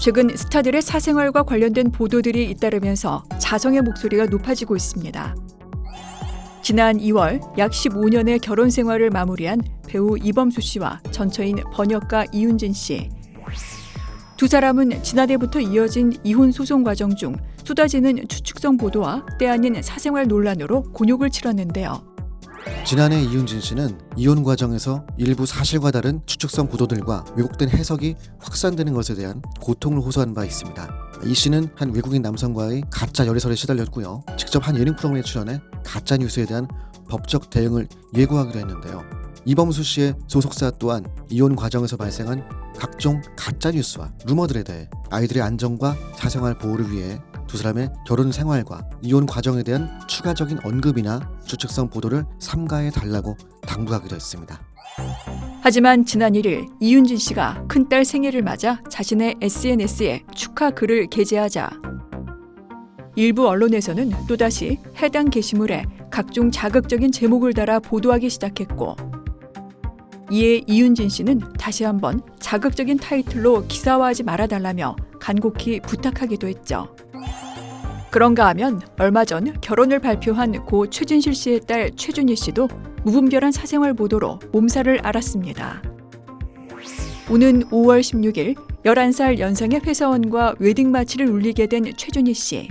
최근 스타들의 사생활과 관련된 보도들이 잇따르면서 자성의 목소리가 높아지고 있습니다. 지난 2월 약 15년의 결혼 생활을 마무리한 배우 이범수 씨와 전처인 번역가 이윤진 씨. 두 사람은 지난해부터 이어진 이혼 소송 과정 중 쏟아지는 추측성 보도와 때 아닌 사생활 논란으로 곤욕을 치렀는데요. 지난해 이윤진 씨는 이혼 과정에서 일부 사실과 다른 추측성 보도들과 왜곡된 해석이 확산되는 것에 대한 고통을 호소한 바 있습니다. 이 씨는 한 외국인 남성과의 가짜 열애설에 시달렸고요. 직접 한 예능 프로그램에 출연해 가짜 뉴스에 대한 법적 대응을 예고하기도 했는데요. 이범수 씨의 소속사 또한 이혼 과정에서 발생한 각종 가짜 뉴스와 루머들에 대해 아이들의 안전과 사생활 보호를 위해 두 사람의 결혼 생활과 이혼 과정에 대한 추가적인 언급이나 추측성 보도를 삼가해 달라고 당부하기도 했습니다. 하지만 지난 1일 이윤진 씨가 큰딸 생일을 맞아 자신의 SNS에 축하 글을 게재하자 일부 언론에서는 또다시 해당 게시물에 각종 자극적인 제목을 달아 보도하기 시작했고, 이에 이윤진 씨는 다시 한번 자극적인 타이틀로 기사화하지 말아달라며 간곡히 부탁하기도 했죠. 그런가 하면 얼마 전 결혼을 발표한 고 최진실 씨의 딸 최준희 씨도 무분별한 사생활 보도로 몸살을 앓았습니다. 오는 5월 16일 11살 연상의 회사원과 웨딩 마치를 울리게 된 최준희 씨.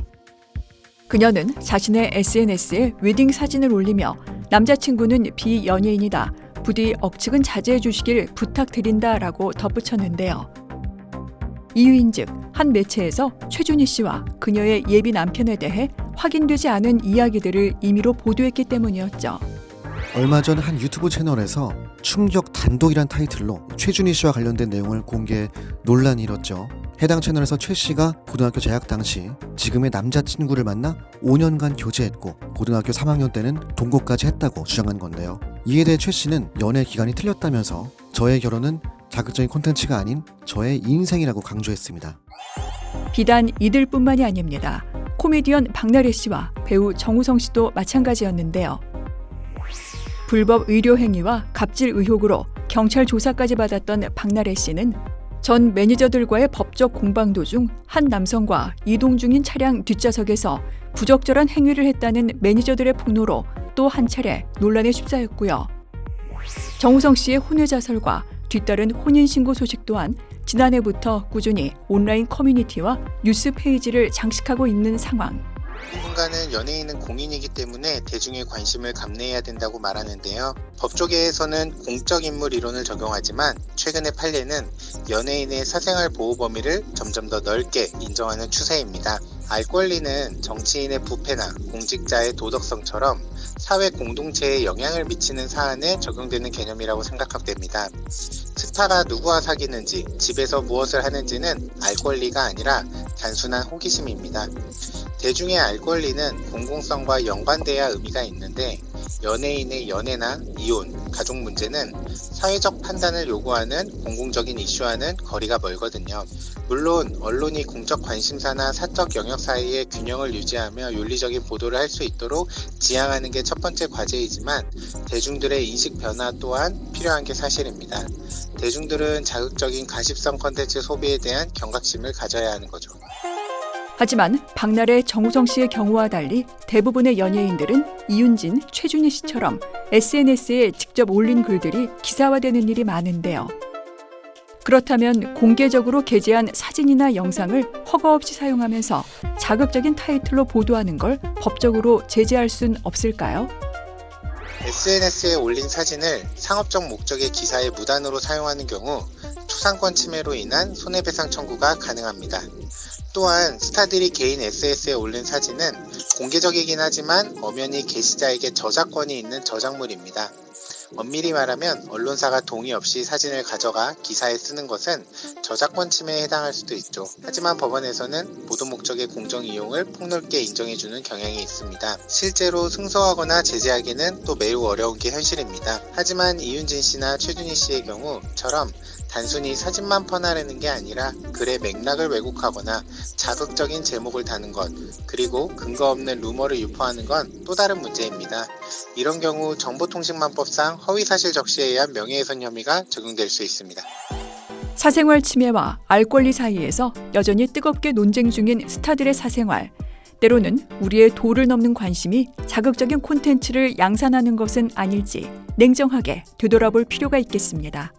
그녀는 자신의 SNS에 웨딩 사진을 올리며 남자친구는 비연예인이다. 부디 억측은 자제해 주시길 부탁드린다라고 덧붙였는데요. 이유인즉 한 매체에서 최준희 씨와 그녀의 예비 남편에 대해 확인되지 않은 이야기들을 임의로 보도했기 때문이었죠. 얼마 전 한 유튜브 채널에서 충격 단독이란 타이틀로 최준희 씨와 관련된 내용을 공개해 논란이 일었죠. 해당 채널에서 최 씨가 고등학교 재학 당시 지금의 남자친구를 만나 5년간 교제했고 고등학교 3학년 때는 동거까지 했다고 주장한 건데요. 이에 대해 최 씨는 연애 기간이 틀렸다면서 저의 결혼은 자극적인 콘텐츠가 아닌 저의 인생이라고 강조했습니다. 비단 이들뿐만이 아닙니다. 코미디언 박나래 씨와 배우 정우성 씨도 마찬가지였는데요. 불법 의료 행위와 갑질 의혹으로 경찰 조사까지 받았던 박나래 씨는 전 매니저들과의 법적 공방도 중 한 남성과 이동 중인 차량 뒷좌석에서 부적절한 행위를 했다는 매니저들의 폭로로 또 한 차례 논란에 휩싸였고요. 정우성 씨의 혼외자설과 뒤따른 혼인신고 소식 또한 지난해부터 꾸준히 온라인 커뮤니티와 뉴스 페이지를 장식하고 있는 상황. 누군가는 연예인은 공인이기 때문에 대중의 관심을 감내해야 된다고 말하는데요. 법조계에서는 공적인물 이론을 적용하지만 최근의 판례는 연예인의 사생활 보호 범위를 점점 더 넓게 인정하는 추세입니다. 알 권리는 정치인의 부패나 공직자의 도덕성처럼 사회 공동체에 영향을 미치는 사안에 적용되는 개념이라고 생각됩니다. 스타가 누구와 사귀는지, 집에서 무엇을 하는지는 알 권리가 아니라 단순한 호기심입니다. 대중의 알 권리는 공공성과 연관돼야 의미가 있는데 연예인의 연애나 이혼, 가족 문제는 사회적 판단을 요구하는 공공적인 이슈와는 거리가 멀거든요. 물론 언론이 공적 관심사나 사적 영역 사이의 균형을 유지하며 윤리적인 보도를 할 수 있도록 지향하는 게 첫 번째 과제이지만 대중들의 인식 변화 또한 필요한 게 사실입니다. 대중들은 자극적인 가십성 콘텐츠 소비에 대한 경각심을 가져야 하는 거죠. 하지만 박나래, 정우성 씨의 경우와 달리 대부분의 연예인들은 이윤진, 최준희 씨처럼 SNS에 직접 올린 글들이 기사화되는 일이 많은데요. 그렇다면 공개적으로 게재한 사진이나 영상을 허가 없이 사용하면서 자극적인 타이틀로 보도하는 걸 법적으로 제재할 순 없을까요? SNS에 올린 사진을 상업적 목적의 기사에 무단으로 사용하는 경우 초상권 침해로 인한 손해배상 청구가 가능합니다. 또한 스타들이 개인 SNS에 올린 사진은 공개적이긴 하지만 엄연히 게시자에게 저작권이 있는 저작물입니다. 엄밀히 말하면 언론사가 동의 없이 사진을 가져가 기사에 쓰는 것은 저작권 침해에 해당할 수도 있죠. 하지만 법원에서는 보도 목적의 공정 이용을 폭넓게 인정해주는 경향이 있습니다. 실제로 승소하거나 제재하기는 또 매우 어려운 게 현실입니다. 하지만 이윤진 씨나 최준희 씨의 경우처럼 단순히 사진만 퍼나르는 게 아니라 글의 맥락을 왜곡하거나 자극적인 제목을 다는 것, 그리고 근거 없는 루머를 유포하는 건 또 다른 문제입니다. 이런 경우 정보통신망법상 허위사실 적시에 의한 명예훼손 혐의가 적용될 수 있습니다. 사생활 침해와 알 권리 사이에서 여전히 뜨겁게 논쟁 중인 스타들의 사생활. 때로는 우리의 도를 넘는 관심이 자극적인 콘텐츠를 양산하는 것은 아닐지 냉정하게 되돌아볼 필요가 있겠습니다.